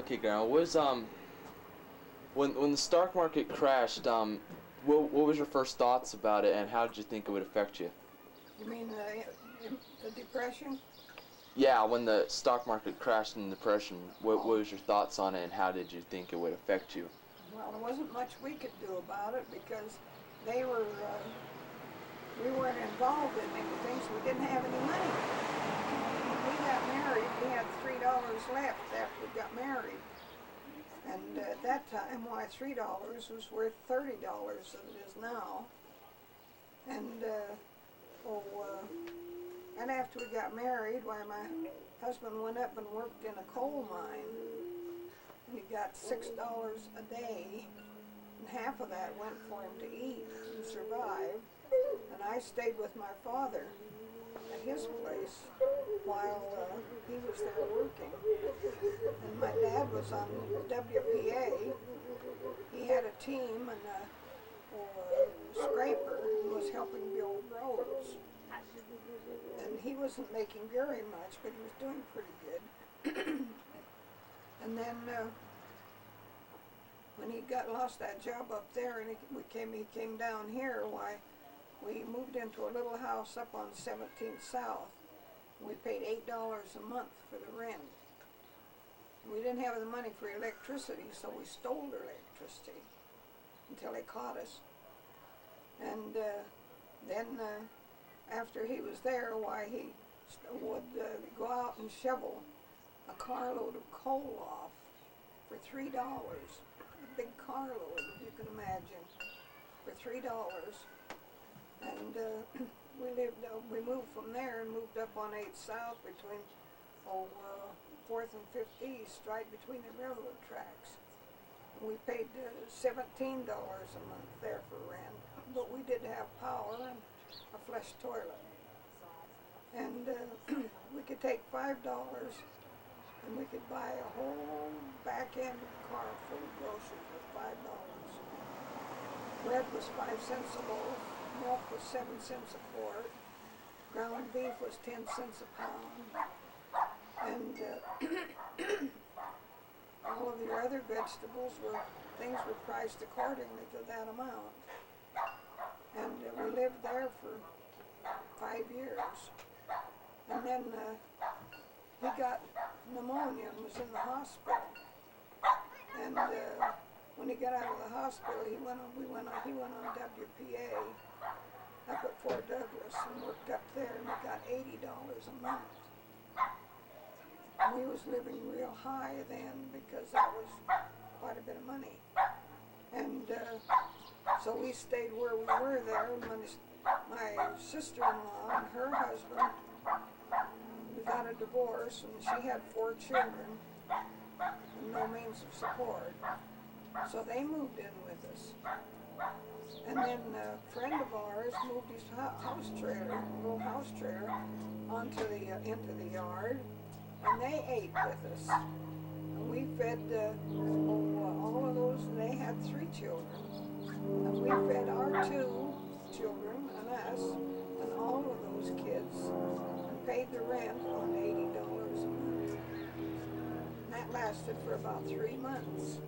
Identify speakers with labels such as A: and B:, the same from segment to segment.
A: Okay, Grandma. When the stock market crashed, what was your first thoughts about it, and how did you think it would affect you?
B: You mean the depression?
A: Yeah, when the stock market crashed in the depression, what was your thoughts on it, and how did you think it would affect you?
B: Well, there wasn't much we could do about it because they were, we weren't involved in anything, so we didn't have any money. When we got married, we had $3 left after we got married. And at that time, why $3 was worth $30 than it is now. And and after we got married, why my husband went up and worked in a coal mine. And he got $6 a day, and half of that went for him to eat and survive. And I stayed with my father at his place while he was there working. And my dad was on WPA. He had a team and a scraper and was helping build roads. And he wasn't making very much, but he was doing pretty good. And then when he lost that job up there and he came down here, why, we moved into a little house up on 17th South. We paid $8 a month for the rent. We didn't have the money for electricity, so we stole their electricity until they caught us. And then after he was there, why, he would go out and shovel a carload of coal off for $3. A big carload, you can imagine, for $3. And we moved from there and moved up on 8th South between 4th and 5th East, right between the railroad tracks. And we paid $17 a month there for rent, but we did have power and a flush toilet. And we could take $5 and we could buy a whole back end of a car full of groceries with $5. Bread was 5 cents a loaf. Milk was 7 cents a quart. Ground beef was 10 cents a pound. And all of your other vegetables things were priced accordingly to that amount. And we lived there for 5 years. And then he got pneumonia and was in the hospital. And when he got out of the hospital, he went on WPA up at Fort Douglas and worked up there, and he got $80 a month. And we was living real high then because that was quite a bit of money. And so we stayed where we were there. My sister-in-law and her husband, we got a divorce, and she had 4 children and no means of support. So they moved in with us. And then a friend of ours moved his little house trailer, into the yard, and they ate with us. And we fed all of those, and they had 3 children. And we fed our 2 children and us and all of those kids and paid the rent on $80 a month. And that lasted for about 3 months.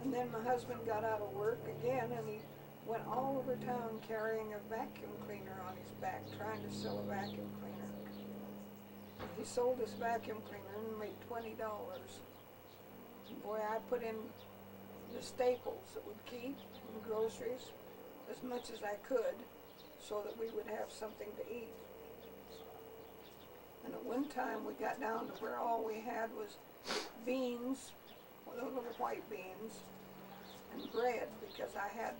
B: And then my husband got out of work again, and he went all over town carrying a vacuum cleaner on his back, trying to sell a vacuum cleaner. He sold his vacuum cleaner and made $20. And boy, I put in the staples that would keep, and groceries, as much as I could, so that we would have something to eat. And at one time we got down to where all we had was beans, little white beans, and bread, because I had